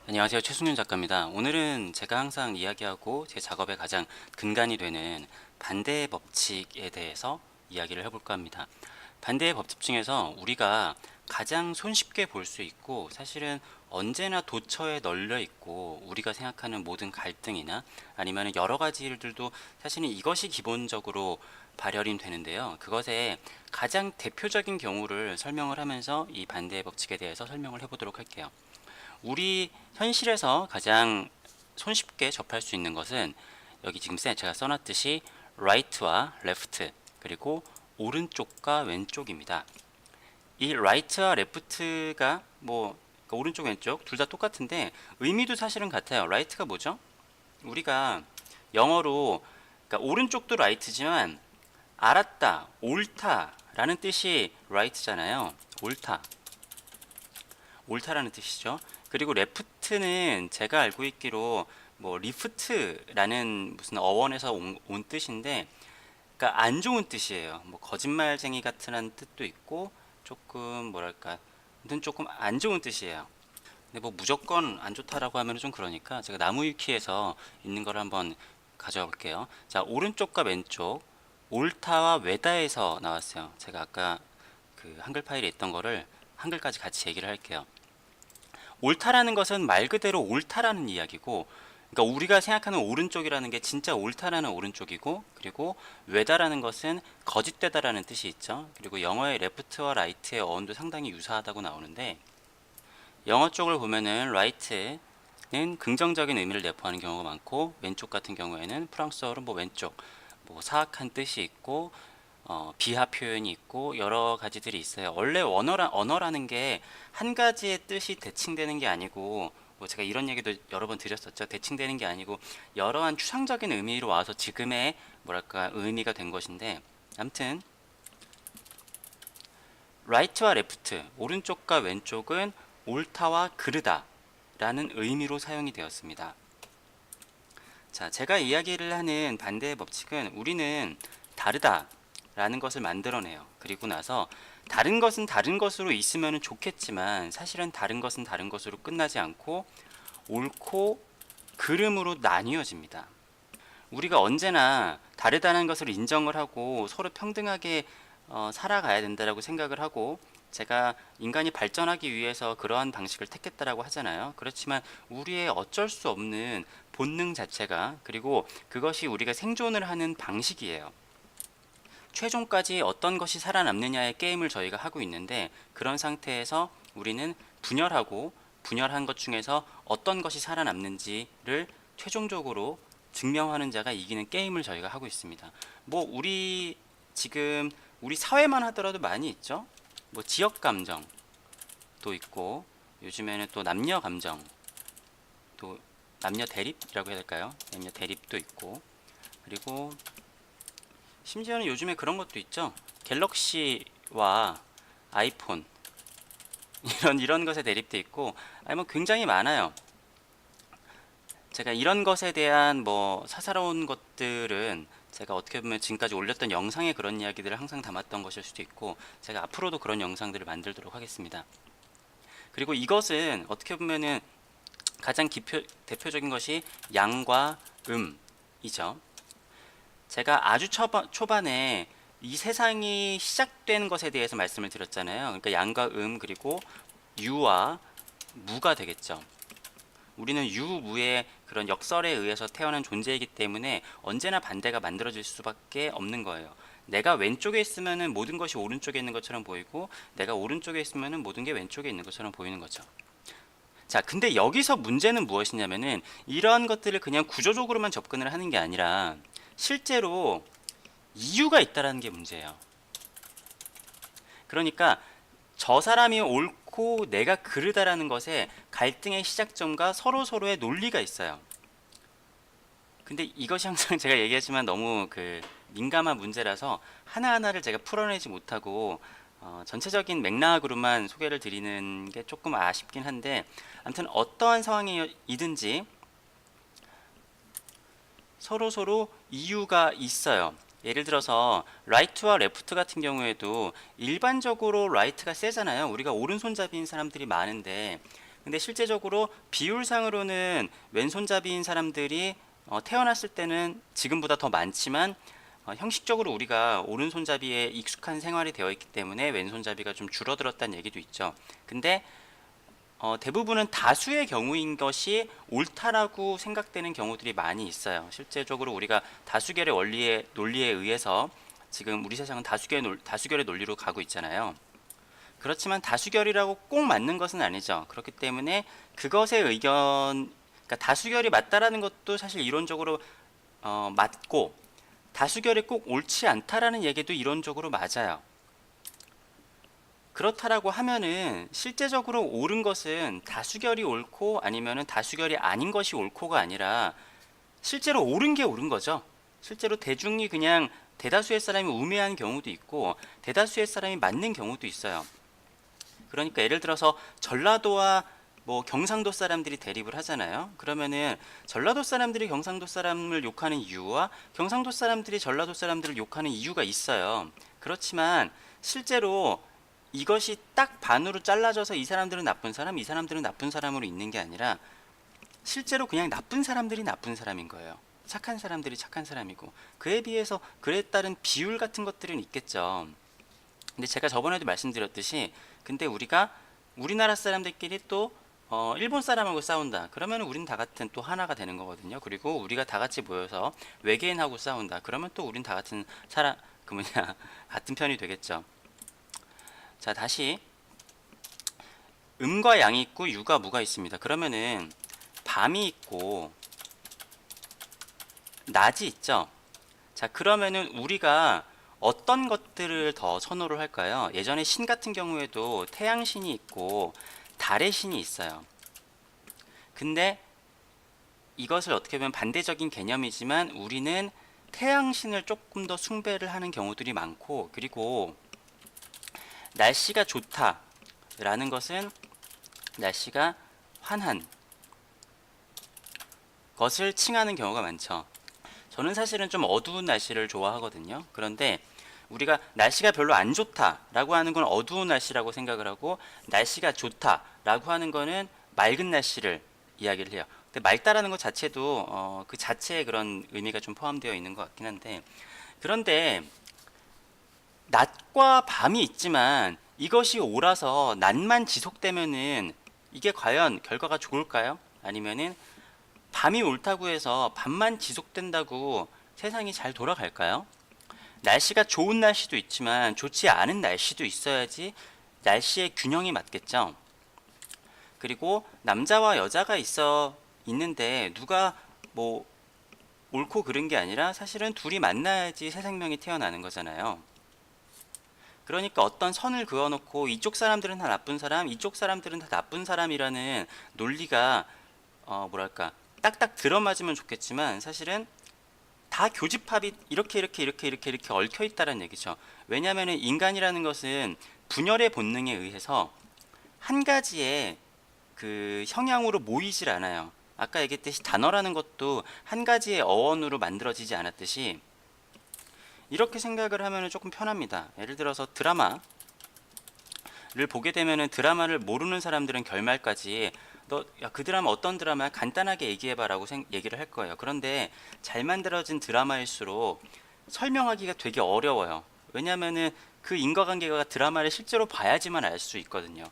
안녕하세요. 최승윤 작가입니다. 오늘은 제가 항상 이야기하고 제 작업의 가장 근간이 되는 반대의 법칙에 대해서 이야기를 해볼까 합니다. 반대의 법칙 중에서 우리가 가장 손쉽게 볼 수 있고 사실은 언제나 도처에 널려 있고 우리가 생각하는 모든 갈등이나 아니면 여러 가지 일들도 사실은 이것이 기본적으로 발현이 되는데요. 그것의 가장 대표적인 경우를 설명을 하면서 이 반대의 법칙에 대해서 설명을 해보도록 할게요. 우리 현실에서 가장 손쉽게 접할 수 있는 것은 여기 지금 제가 써놨듯이 right와 left 그리고 오른쪽과 왼쪽입니다. 이 right와 left가 그러니까 오른쪽 왼쪽 둘 다 똑같은데 의미도 사실은 같아요. right가 뭐죠? 우리가 영어로 그러니까 오른쪽도 right지만 알았다, 옳다라는 뜻이 right잖아요. 옳다라는 뜻이죠. 그리고 레프트는 제가 알고 있기로 리프트라는 무슨 어원에서 온 뜻인데, 그러니까 안 좋은 뜻이에요. 거짓말쟁이 같은 뜻도 있고 조금 뭐랄까, 아무튼 조금 안 좋은 뜻이에요. 근데 무조건 안 좋다라고 하면 좀 그러니까 제가 나무위키에서 있는 걸 한번 가져와 볼게요. 자, 오른쪽과 왼쪽, 옳다와 외다에서 나왔어요. 제가 아까 그 한글 파일에 있던 거를 한글까지 같이 얘기를 할게요. 옳다라는 것은 말 그대로 옳다라는 이야기고, 그러니까 우리가 생각하는 오른쪽이라는 게 진짜 옳다라는 오른쪽이고, 그리고 외다라는 것은 거짓되다라는 뜻이 있죠. 그리고 영어의 left와 right의 어원도 상당히 유사하다고 나오는데, 영어 쪽을 보면은 right는 긍정적인 의미를 내포하는 경우가 많고, 왼쪽 같은 경우에는 프랑스어로 왼쪽, 사악한 뜻이 있고, 비하 표현이 있고 여러 가지들이 있어요. 원래 언어라는 게 한 가지의 뜻이 대칭되는 게 아니고, 제가 이런 얘기도 여러 번 드렸었죠. 대칭되는 게 아니고 여러한 추상적인 의미로 와서 지금의 뭐랄까 의미가 된 것인데, 아무튼 right와 left, 오른쪽과 왼쪽은 옳다와 그르다라는 의미로 사용이 되었습니다. 자, 제가 이야기를 하는 반대의 법칙은 우리는 다르다 라는 것을 만들어내요. 그리고 나서 다른 것은 다른 것으로 있으면 좋겠지만 사실은 다른 것은 다른 것으로 끝나지 않고 옳고 그름으로 나뉘어집니다. 우리가 언제나 다르다는 것을 인정을 하고 서로 평등하게 살아가야 된다라고 생각을 하고, 제가 인간이 발전하기 위해서 그러한 방식을 택했다라고 하잖아요. 그렇지만 우리의 어쩔 수 없는 본능 자체가, 그리고 그것이 우리가 생존을 하는 방식이에요. 최종까지 어떤 것이 살아남느냐의 게임을 저희가 하고 있는데, 그런 상태에서 우리는 분열한 것 중에서 어떤 것이 살아남는지를 최종적으로 증명하는 자가 이기는 게임을 저희가 하고 있습니다. 우리 지금 우리 사회만 하더라도 많이 있죠. 지역 감정도 있고, 요즘에는 또 남녀 감정, 또 남녀 대립이라고 해야 될까요? 남녀 대립도 있고, 그리고 심지어는 요즘에 그런 것도 있죠. 갤럭시와 아이폰 이런 것에 대립돼 있고, 아니 굉장히 많아요. 제가 이런 것에 대한 사사로운 것들은 제가 어떻게 보면 지금까지 올렸던 영상에 그런 이야기들을 항상 담았던 것일 수도 있고, 제가 앞으로도 그런 영상들을 만들도록 하겠습니다. 그리고 이것은 어떻게 보면은 가장 대표적인 것이 양과 음이죠. 제가 아주 초반에 이 세상이 시작된 것에 대해서 말씀을 드렸잖아요. 그러니까 양과 그리고 유와 무가 되겠죠. 우리는 유무의 그런 역설에 의해서 태어난 존재이기 때문에 언제나 반대가 만들어질 수밖에 없는 거예요. 내가 왼쪽에 있으면 모든 것이 오른쪽에 있는 것처럼 보이고, 내가 오른쪽에 있으면 모든 게 왼쪽에 있는 것처럼 보이는 거죠. 자, 근데 여기서 문제는 무엇이냐면은 이런 것들을 그냥 구조적으로만 접근을 하는 게 아니라 실제로 이유가 있다라는 게 문제예요. 그러니까 저 사람이 옳고 내가 그르다라는 것에 갈등의 시작점과 서로의 논리가 있어요. 근데 이것이 항상 제가 얘기하지만 너무 민감한 문제라서 하나하나를 제가 풀어내지 못하고 전체적인 맥락으로만 소개를 드리는 게 조금 아쉽긴 한데, 아무튼 어떠한 상황이든지 서로 이유가 있어요. 예를 들어서 라이트와 레프트 같은 경우에도 일반적으로 라이트가 세잖아요. 우리가 오른손잡이인 사람들이 많은데 근데 실제적으로 비율상으로는 왼손잡이인 사람들이 태어났을 때는 지금보다 더 많지만 형식적으로 우리가 오른손잡이에 익숙한 생활이 되어 있기 때문에 왼손잡이가 좀 줄어들었다는 얘기도 있죠. 근데 대부분은 다수의 경우인 것이 옳다라고 생각되는 경우들이 많이 있어요. 실제적으로 우리가 다수결의 논리에 의해서 지금 우리 세상은 다수결의 논리로 가고 있잖아요. 그렇지만 다수결이라고 꼭 맞는 것은 아니죠. 그렇기 때문에 그것의 의견, 그러니까 다수결이 맞다라는 것도 사실 이론적으로 맞고, 다수결이 꼭 옳지 않다라는 얘기도 이론적으로 맞아요. 그렇다라고 하면은 실제적으로 옳은 것은 다수결이 옳고 아니면은 다수결이 아닌 것이 옳고가 아니라 실제로 옳은 게 옳은 거죠. 실제로 대중이 그냥 대다수의 사람이 우매한 경우도 있고 대다수의 사람이 맞는 경우도 있어요. 그러니까 예를 들어서 전라도와 뭐 경상도 사람들이 대립을 하잖아요. 그러면은 전라도 사람들이 경상도 사람을 욕하는 이유와 경상도 사람들이 전라도 사람들을 욕하는 이유가 있어요. 그렇지만 실제로 이것이 딱 반으로 잘라져서 이 사람들은 나쁜 사람, 이 사람들은 나쁜 사람으로 있는 게 아니라 실제로 그냥 나쁜 사람들이 나쁜 사람인 거예요. 착한 사람들이 착한 사람이고, 그에 비해서 그에 따른 비율 같은 것들은 있겠죠. 근데 제가 저번에도 말씀드렸듯이, 근데 우리가 우리나라 사람들끼리 또 일본 사람하고 싸운다. 그러면 우린 다 같은 또 하나가 되는 거거든요. 그리고 우리가 다 같이 모여서 외계인하고 싸운다. 그러면 또 우린 다 같은 사람, 그 뭐냐, 같은 편이 되겠죠. 자, 다시 음과 양이 있고 유가 무가 있습니다. 그러면은 밤이 있고 낮이 있죠. 자, 그러면은 우리가 어떤 것들을 더 선호를 할까요? 예전에 신 같은 경우에도 태양신이 있고 달의 신이 있어요. 근데 이것을 어떻게 보면 반대적인 개념이지만 우리는 태양신을 조금 더 숭배를 하는 경우들이 많고, 그리고 날씨가 좋다라는 것은 날씨가 환한 것을 칭하는 경우가 많죠. 저는 사실은 좀 어두운 날씨를 좋아하거든요. 그런데 우리가 날씨가 별로 안 좋다라고 하는 건 어두운 날씨라고 생각을 하고, 날씨가 좋다라고 하는 거는 맑은 날씨를 이야기를 해요. 근데 맑다라는 것 자체도 그 자체에 그런 의미가 좀 포함되어 있는 것 같긴 한데, 그런데 낮과 밤이 있지만 이것이 옳아서 낮만 지속되면은 이게 과연 결과가 좋을까요? 아니면은 밤이 옳다고 해서 밤만 지속된다고 세상이 잘 돌아갈까요? 날씨가 좋은 날씨도 있지만 좋지 않은 날씨도 있어야지 날씨의 균형이 맞겠죠. 그리고 남자와 여자가 있는데 누가 뭐 옳고 그른 게 아니라 사실은 둘이 만나야지 새 생명이 태어나는 거잖아요. 그러니까 어떤 선을 그어놓고 이쪽 사람들은 다 나쁜 사람, 이쪽 사람들은 다 나쁜 사람이라는 논리가 뭐랄까 딱딱 들어맞으면 좋겠지만 사실은 다 교집합이 이렇게 얽혀 있다는 얘기죠. 왜냐하면 인간이라는 것은 분열의 본능에 의해서 한 가지의 그 성향으로 모이질 않아요. 아까 얘기했듯이 단어라는 것도 한 가지의 어원으로 만들어지지 않았듯이 이렇게 생각을 하면 조금 편합니다. 예를 들어서 드라마를 보게 되면은 드라마를 모르는 사람들은 결말까지 그 드라마 어떤 드라마야? 간단하게 얘기해봐라고 얘기를 할 거예요. 그런데 잘 만들어진 드라마일수록 설명하기가 되게 어려워요. 왜냐면은 그 인과관계가 드라마를 실제로 봐야지만 알 수 있거든요.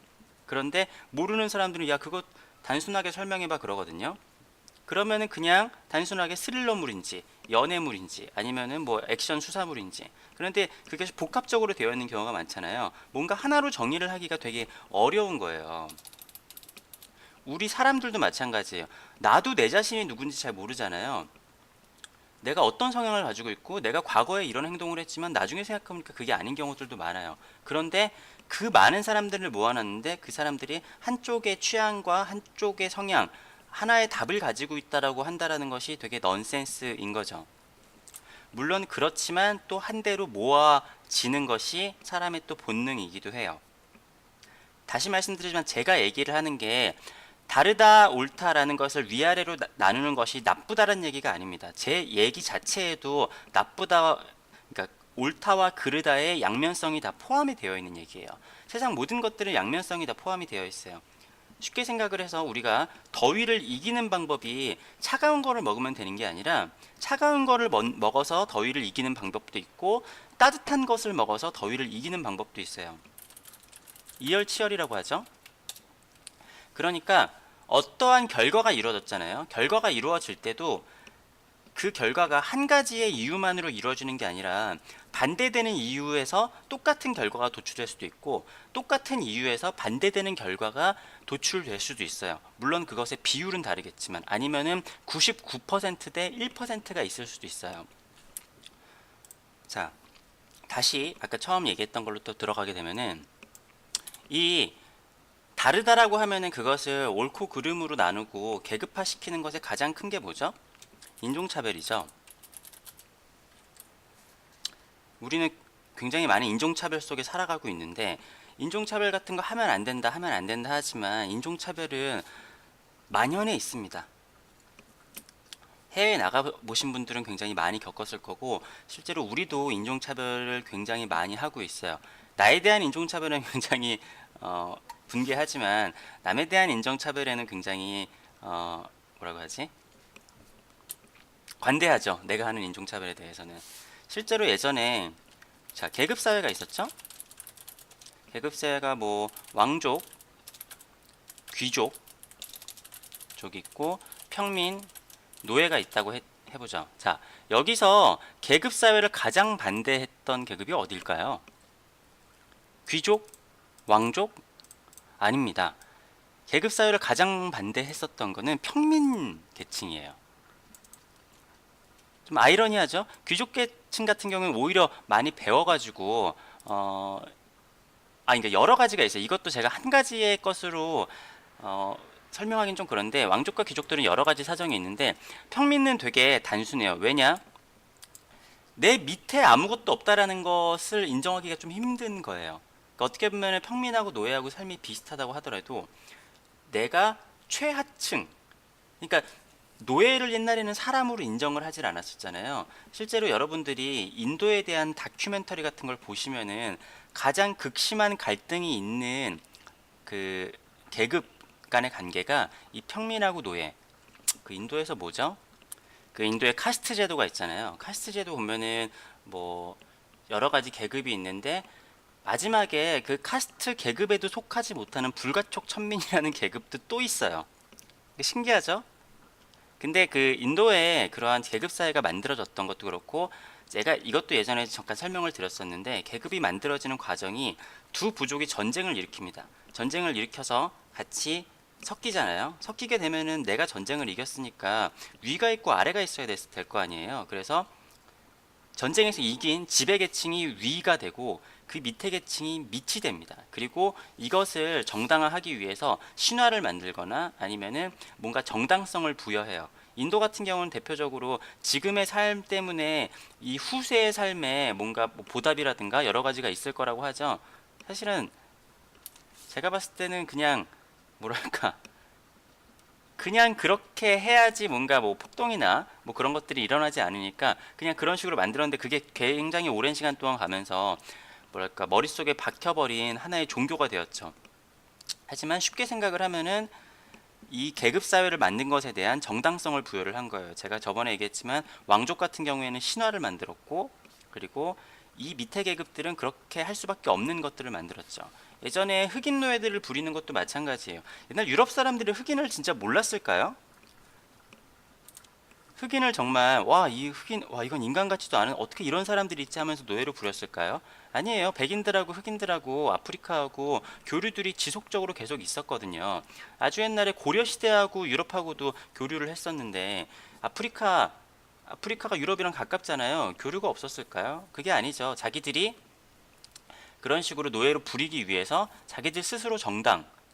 그런데 모르는 사람들은 야, 그거 단순하게 설명해봐 그러거든요. 그러면은 그냥 단순하게 스릴러물인지 연애물인지 아니면은 뭐 액션 수사물인지, 그런데 그게 복합적으로 되어 있는 경우가 많잖아요. 뭔가 하나로 정의를 하기가 되게 어려운 거예요. 우리 사람들도 마찬가지예요. 나도 내 자신이 누군지 잘 모르잖아요. 내가 어떤 성향을 가지고 있고 내가 과거에 이런 행동을 했지만 나중에 생각해보니까 그게 아닌 경우들도 많아요. 그런데 그 많은 사람들을 모아놨는데 그 사람들이 한쪽의 취향과 한쪽의 성향, 하나의 답을 가지고 있다라고 한다라는 것이 되게 넌센스인 거죠. 물론 그렇지만 또 한대로 모아지는 것이 사람의 또 본능이기도 해요. 다시 말씀드리지만 제가 얘기를 하는 게 다르다 옳다라는 것을 위아래로 나누는 것이 나쁘다라는 얘기가 아닙니다. 제 얘기 자체에도 나쁘다, 그러니까 옳다와 그르다의 양면성이 다 포함이 되어 있는 얘기예요. 세상 모든 것들은 양면성이 다 포함이 되어 있어요. 쉽게 생각을 해서 우리가 더위를 이기는 방법이 차가운 거를 먹으면 되는 게 아니라 차가운 거를 먹어서 더위를 이기는 방법도 있고 따뜻한 것을 먹어서 더위를 이기는 방법도 있어요. 이열치열이라고 하죠. 그러니까 어떠한 결과가 이루어졌잖아요. 결과가 이루어질 때도 그 결과가 한 가지의 이유만으로 이루어지는 게 아니라 반대되는 이유에서 똑같은 결과가 도출될 수도 있고 똑같은 이유에서 반대되는 결과가 도출될 수도 있어요. 물론 그것의 비율은 다르겠지만 아니면은 99%대 1%가 있을 수도 있어요. 자, 다시 아까 처음 얘기했던 걸로 또 들어가게 되면은 이 다르다라고 하면은 그것을 옳고 그름으로 나누고 계급화시키는 것의 가장 큰 게 뭐죠? 인종차별이죠. 우리는 굉장히 많은 인종차별 속에 살아가고 있는데 인종차별 같은 거 하면 안 된다 하지만 인종차별은 만연해 있습니다. 해외에 나가 보신 분들은 굉장히 많이 겪었을 거고 실제로 우리도 인종차별을 굉장히 많이 하고 있어요. 나에 대한 인종차별은 굉장히 분개하지만 남에 대한 인종차별에는 굉장히 뭐라고 하지? 관대하죠. 내가 하는 인종차별에 대해서는. 실제로 예전에 자 계급사회가 있었죠. 계급사회가 뭐 왕족, 귀족 족 있고 평민, 노예가 있다고 해보죠. 자 여기서 계급사회를 가장 반대했던 계급이 어딜까요? 귀족? 왕족? 아닙니다. 계급사회를 가장 반대했었던 거는 평민 계층이에요. 좀 아이러니하죠. 귀족 계층 같은 경우는 오히려 많이 배워가지고 그러니까 여러 가지가 있어요. 이것도 제가 한 가지의 것으로 설명하기는 좀 그런데 왕족과 귀족들은 여러 가지 사정이 있는데 평민은 되게 단순해요. 왜냐? 내 밑에 아무것도 없다라는 것을 인정하기가 좀 힘든 거예요. 그러니까 어떻게 보면 평민하고 노예하고 삶이 비슷하다고 하더라도 내가 최하층, 그러니까 노예를 옛날에는 사람으로 인정을 하질 않았었잖아요. 실제로 여러분들이 인도에 대한 다큐멘터리 같은 걸 보시면은 가장 극심한 갈등이 있는 그 계급 간의 관계가 이 평민하고 노예. 그 인도에서 뭐죠? 그 인도에 카스트 제도가 있잖아요. 카스트 제도 보면은 뭐 여러 가지 계급이 있는데 마지막에 그 카스트 계급에도 속하지 못하는 불가촉 천민이라는 계급도 또 있어요. 신기하죠? 근데 그 인도에 그러한 계급 사회가 만들어졌던 것도 그렇고 제가 이것도 예전에 잠깐 설명을 드렸었는데 계급이 만들어지는 과정이 두 부족이 전쟁을 일으킵니다. 전쟁을 일으켜서 같이 섞이잖아요. 섞이게 되면은 내가 전쟁을 이겼으니까 위가 있고 아래가 있어야 될 거 아니에요. 그래서 전쟁에서 이긴 지배 계층이 위가 되고 그 밑에 계층이 밑이 됩니다. 그리고 이것을 정당화하기 위해서 신화를 만들거나 아니면은 뭔가 정당성을 부여해요. 인도 같은 경우는 대표적으로 지금의 삶 때문에 이 후세의 삶에 뭔가 뭐 보답이라든가 여러 가지가 있을 거라고 하죠. 사실은 제가 봤을 때는 그냥 뭐랄까 그냥 그렇게 해야지 뭔가 뭐 폭동이나 뭐 그런 것들이 일어나지 않으니까 그냥 그런 식으로 만들었는데 그게 굉장히 오랜 시간 동안 가면서 뭐랄까 머릿속에 박혀버린 하나의 종교가 되었죠. 하지만 쉽게 생각을 하면은 이 계급 사회를 만든 것에 대한 정당성을 부여를 한 거예요. 제가 저번에 얘기했지만 왕족 같은 경우에는 신화를 만들었고 그리고 이 밑에 계급들은 그렇게 할 수밖에 없는 것들을 만들었죠. 예전에 흑인 노예들을 부리는 것도 마찬가지예요. 옛날 유럽 사람들이 흑인을 진짜 몰랐을까요? 흑인을 정말 와 이 흑인 와 이건 인간 같지도 않은 어떻게 이런 사람들이 있지 하면서 노예로 부렸을까요? 아니에요. 백인들하고 흑인들하고 아프리카하고 교류들이 지속적으로 계속 있었거든요. 아주 옛날에 고려 시대하고 유럽하고도 교류를 했었는데 아프리카가 유럽이랑 가깝잖아요. 교류가 없었을까요? 그게 아니죠. 자기들이 그런 식으로 노예로 부리기 위해서 자기들 스스로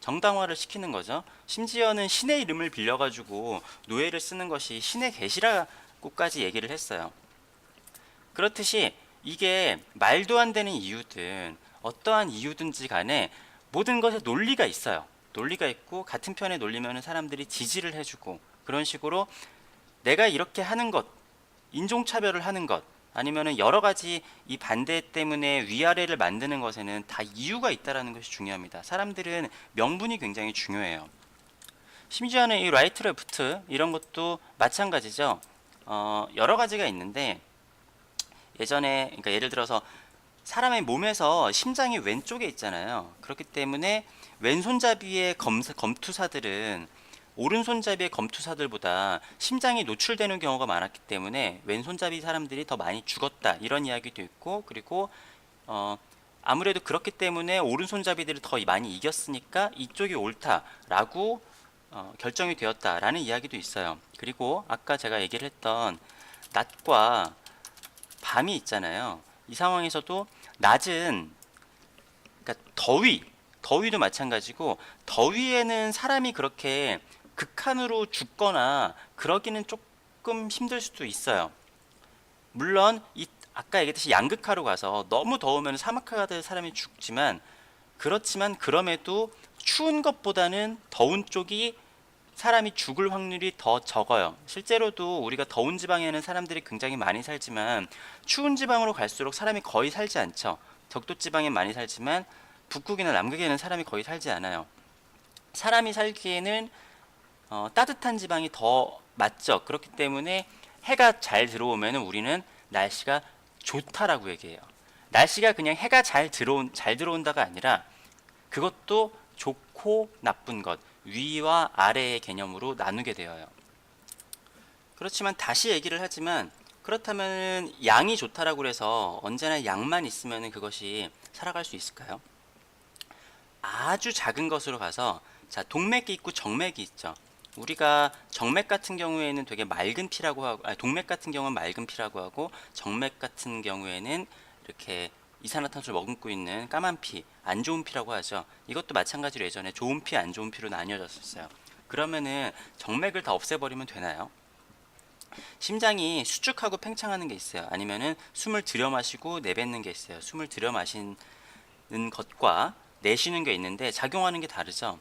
정당화를 시키는 거죠. 심지어는 신의 이름을 빌려가지고 노예를 쓰는 것이 신의 계시라고까지 얘기를 했어요. 그렇듯이 이게 말도 안 되는 이유든 어떠한 이유든지 간에 모든 것에 논리가 있어요. 논리가 있고 같은 편에 논리면 사람들이 지지를 해주고 그런 식으로 내가 이렇게 하는 것, 인종차별을 하는 것, 아니면은 여러 가지 이 반대 때문에 위아래를 만드는 것에는 다 이유가 있다라는 것이 중요합니다. 사람들은 명분이 굉장히 중요해요. 심지어는 이 라이트 레프트 이런 것도 마찬가지죠. 여러 가지가 있는데 예전에 그러니까 예를 들어서 사람의 몸에서 심장이 왼쪽에 있잖아요. 그렇기 때문에 왼손잡이의 검투사들은 오른손잡이의 검투사들보다 심장이 노출되는 경우가 많았기 때문에 왼손잡이 사람들이 더 많이 죽었다 이런 이야기도 있고, 그리고 아무래도 그렇기 때문에 오른손잡이들이 더 많이 이겼으니까 이쪽이 옳다라고 결정이 되었다라는 이야기도 있어요. 그리고 아까 제가 얘기를 했던 낮과 밤이 있잖아요. 이 상황에서도 낮은, 그러니까 더위도 마찬가지고, 더위에는 사람이 그렇게 극한으로 죽거나 그러기는 조금 힘들 수도 있어요. 물론 이 아까 얘기했듯이 양극화로 가서 너무 더우면 사막화가 될 사람이 죽지만, 그렇지만 그럼에도 추운 것보다는 더운 쪽이 사람이 죽을 확률이 더 적어요. 실제로도 우리가 더운 지방에는 사람들이 굉장히 많이 살지만 추운 지방으로 갈수록 사람이 거의 살지 않죠. 적도 지방엔 많이 살지만 북극이나 남극에는 사람이 거의 살지 않아요. 사람이 살기에는 따뜻한 지방이 더 맞죠. 그렇기 때문에 해가 잘 들어오면 우리는 날씨가 좋다라고 얘기해요. 날씨가 그냥 해가 잘 들어온다가 아니라 그것도 좋고 나쁜 것, 위와 아래의 개념으로 나누게 되어요. 그렇지만 다시 얘기를 하지만, 그렇다면 양이 좋다라고 해서 언제나 양만 있으면 그것이 살아갈 수 있을까요? 아주 작은 것으로 가서, 자, 동맥이 있고 정맥이 있죠. 우리가 정맥 같은 경우에는 되게 맑은 피라고 하고, 동맥 같은 경우는 맑은 피라고 하고, 정맥 같은 경우에는 이렇게 이산화탄소를 머금고 있는 까만 피, 안 좋은 피라고 하죠. 이것도 마찬가지로 예전에 좋은 피, 안 좋은 피로 나뉘어졌었어요. 그러면은 정맥을 다 없애버리면 되나요? 심장이 수축하고 팽창하는 게 있어요. 아니면은 숨을 들여 마시고 내뱉는 게 있어요. 숨을 들여 마시는 것과 내쉬는 게 있는데 작용하는 게 다르죠.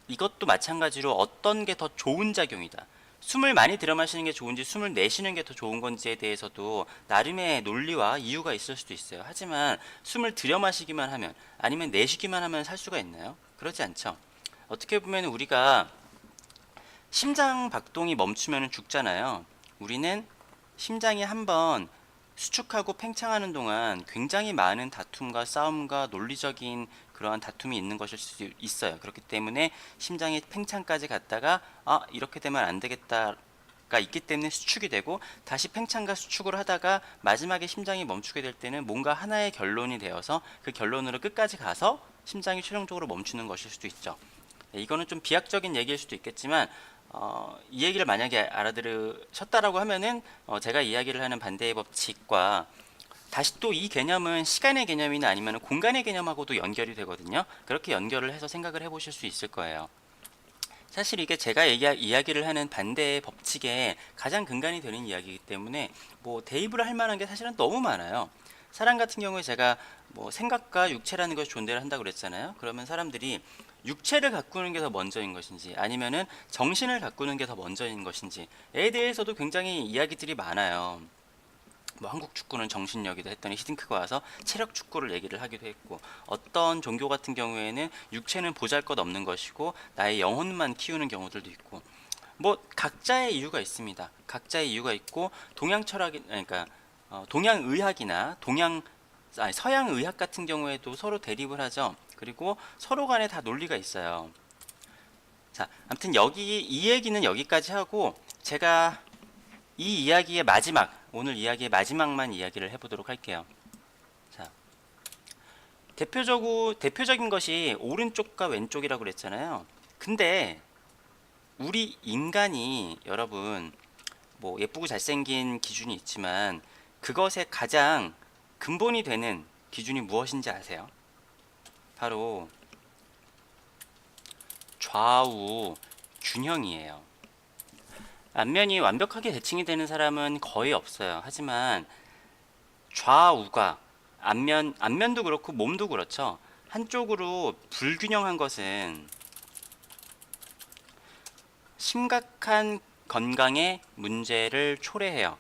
이것도 마찬가지로 어떤 게 더 좋은 작용이다, 숨을 많이 들여 마시는 게 좋은지 숨을 내쉬는 게 더 좋은 건지에 대해서도 나름의 논리와 이유가 있을 수도 있어요. 하지만 숨을 들여 마시기만 하면, 아니면 내쉬기만 하면 살 수가 있나요? 그렇지 않죠. 어떻게 보면 우리가 심장 박동이 멈추면 죽잖아요. 우리는 심장이 한번 수축하고 팽창하는 동안 굉장히 많은 다툼과 싸움과 논리적인 그러한 다툼이 있는 것일 수 있어요. 그렇기 때문에 심장이 팽창까지 갔다가 이렇게 되면 안 되겠다가 있기 때문에 수축이 되고, 다시 팽창과 수축을 하다가 마지막에 심장이 멈추게 될 때는 뭔가 하나의 결론이 되어서 그 결론으로 끝까지 가서 심장이 최종적으로 멈추는 것일 수도 있죠. 이거는 좀 비약적인 얘기일 수도 있겠지만, 이 얘기를 만약에 알아들으셨다라고 하면은 제가 이야기를 하는 반대의 법칙과 다시 또 이 개념은 시간의 개념이나 아니면 공간의 개념하고도 연결이 되거든요. 그렇게 연결을 해서 생각을 해보실 수 있을 거예요. 사실 이게 제가 이야기를 하는 반대의 법칙의 가장 근간이 되는 이야기이기 때문에 뭐 대입을 할 만한 게 사실은 너무 많아요. 사람 같은 경우에 제가 뭐 생각과 육체라는 것이 존재를 한다고 그랬잖아요. 그러면 사람들이 육체를 가꾸는 게 더 먼저인 것인지 아니면은 정신을 가꾸는 게 더 먼저인 것인지에 대해서도 굉장히 이야기들이 많아요. 뭐 한국 축구는 정신력이다 했더니 히딩크가 와서 체력 축구를 얘기를 하기도 했고, 어떤 종교 같은 경우에는 육체는 보잘것없는 것이고 나의 영혼만 키우는 경우들도 있고, 뭐 각자의 이유가 있습니다. 각자의 이유가 있고, 동양 철학이, 그러니까 동양 의학이나 서양 의학 같은 경우에도 서로 대립을 하죠. 그리고 서로 간에 다 논리가 있어요. 자, 아무튼 이 얘기는 여기까지 하고, 제가 이 이야기의 오늘 이야기의 마지막만 이야기를 해보도록 할게요. 자, 대표적인 것이 오른쪽과 왼쪽이라고 그랬잖아요. 근데 우리 인간이, 여러분, 뭐 예쁘고 잘생긴 기준이 있지만 그것의 가장 근본이 되는 기준이 무엇인지 아세요? 바로 좌우 균형이에요. 안면이 완벽하게 대칭이 되는 사람은 거의 없어요. 하지만 좌우가, 안면도 그렇고 몸도 그렇죠. 한쪽으로 불균형한 것은 심각한 건강에 문제를 초래해요.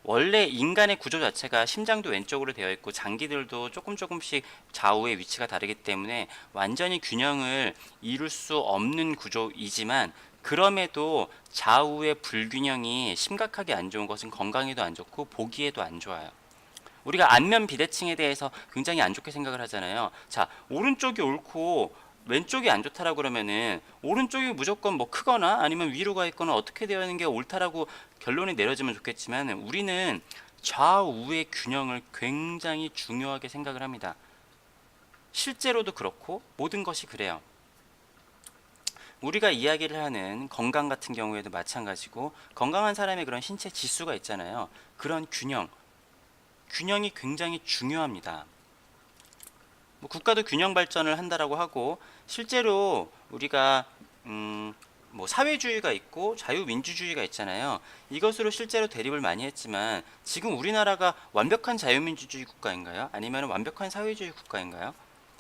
원래 인간의 구조 자체가 심장도 왼쪽으로 되어 있고 장기들도 조금씩 좌우의 위치가 다르기 때문에 완전히 균형을 이룰 수 없는 구조이지만, 그럼에도 좌우의 불균형이 심각하게 안 좋은 것은 건강에도 안 좋고 보기에도 안 좋아요. 우리가 안면 비대칭에 대해서 굉장히 안 좋게 생각을 하잖아요. 자, 오른쪽이 옳고 왼쪽이 안 좋다라고 그러면은 오른쪽이 무조건 뭐 크거나 아니면 위로 가 있거나 어떻게 되어 있는 게 옳다라고 결론이 내려지면 좋겠지만, 우리는 좌우의 균형을 굉장히 중요하게 생각을 합니다. 실제로도 그렇고 모든 것이 그래요. 우리가 이야기를 하는 건강 같은 경우에도 마찬가지고, 건강한 사람의 그런 신체 지수가 있잖아요. 그런 균형이 굉장히 중요합니다. 뭐 국가도 균형 발전을 한다라고 하고, 실제로 우리가 뭐 사회주의가 있고 자유민주주의가 있잖아요. 이것으로 실제로 대립을 많이 했지만, 지금 우리나라가 완벽한 자유민주주의 국가인가요? 아니면 완벽한 사회주의 국가인가요?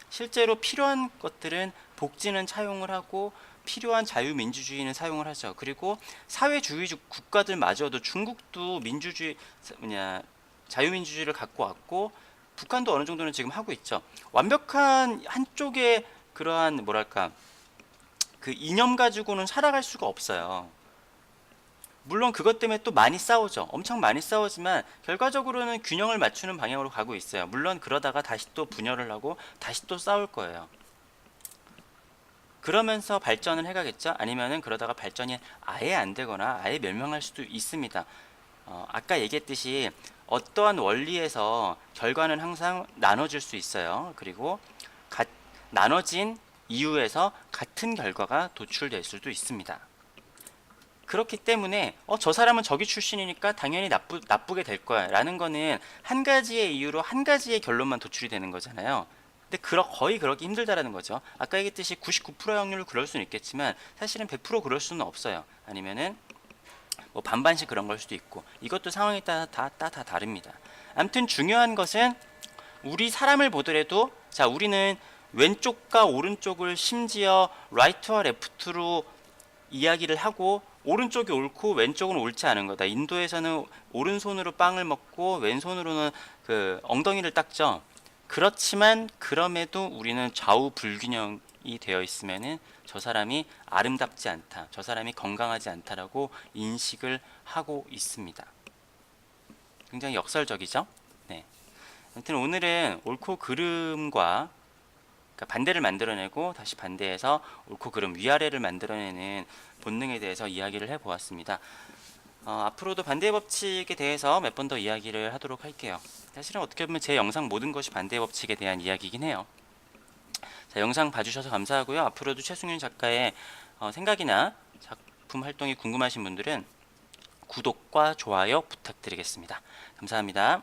실제로 필요한 것들은 복지는 차용을 하고 필요한 자유민주주의는 사용을 하죠. 그리고 사회주의 국가들마저도, 중국도 자유민주주의를 갖고 왔고 북한도 어느 정도는 지금 하고 있죠. 완벽한 한쪽의 그러한 뭐랄까 그 이념 가지고는 살아갈 수가 없어요. 물론 그것 때문에 또 많이 싸우죠. 엄청 많이 싸우지만 결과적으로는 균형을 맞추는 방향으로 가고 있어요. 물론 그러다가 다시 또 분열을 하고 다시 또 싸울 거예요. 그러면서 발전을 해가겠죠. 아니면은 그러다가 발전이 아예 안 되거나 아예 멸망할 수도 있습니다. 아까 얘기했듯이 어떠한 원리에서 결과는 항상 나눠질 수 있어요. 그리고 나눠진 이유에서 같은 결과가 도출될 수도 있습니다. 그렇기 때문에 저 사람은 저기 출신이니까 당연히 나쁘게 될 거야 라는 거는 한 가지의 이유로 한 가지의 결론만 도출이 되는 거잖아요. 근데 거의 그러기 힘들다라는 거죠. 아까 얘기했듯이 99% 확률로 그럴 수는 있겠지만 사실은 100% 그럴 수는 없어요. 아니면은 뭐 반반씩 그런 걸 수도 있고, 이것도 상황에 따라 다 다릅니다. 아무튼 중요한 것은 우리 사람을 보더라도, 자, 우리는 왼쪽과 오른쪽을 심지어 라이트와 레프트로 이야기를 하고 오른쪽이 옳고 왼쪽은 옳지 않은 거다. 인도에서는 오른손으로 빵을 먹고 왼손으로는 그 엉덩이를 닦죠. 그렇지만 그럼에도 우리는 좌우 불균형이 되어 있으면은 저 사람이 아름답지 않다, 저 사람이 건강하지 않다라고 인식을 하고 있습니다. 굉장히 역설적이죠. 네. 아무튼 오늘은 옳고 그름과, 그러니까 반대를 만들어내고 다시 반대해서 옳고 그름, 위아래를 만들어내는 본능에 대해서 이야기를 해보았습니다. 앞으로도 반대의 법칙에 대해서 몇 번 더 이야기를 하도록 할게요. 사실은 어떻게 보면 제 영상 모든 것이 반대의 법칙에 대한 이야기이긴 해요. 자, 영상 봐주셔서 감사하고요. 앞으로도 최승윤 작가의 생각이나 작품 활동이 궁금하신 분들은 구독과 좋아요 부탁드리겠습니다. 감사합니다.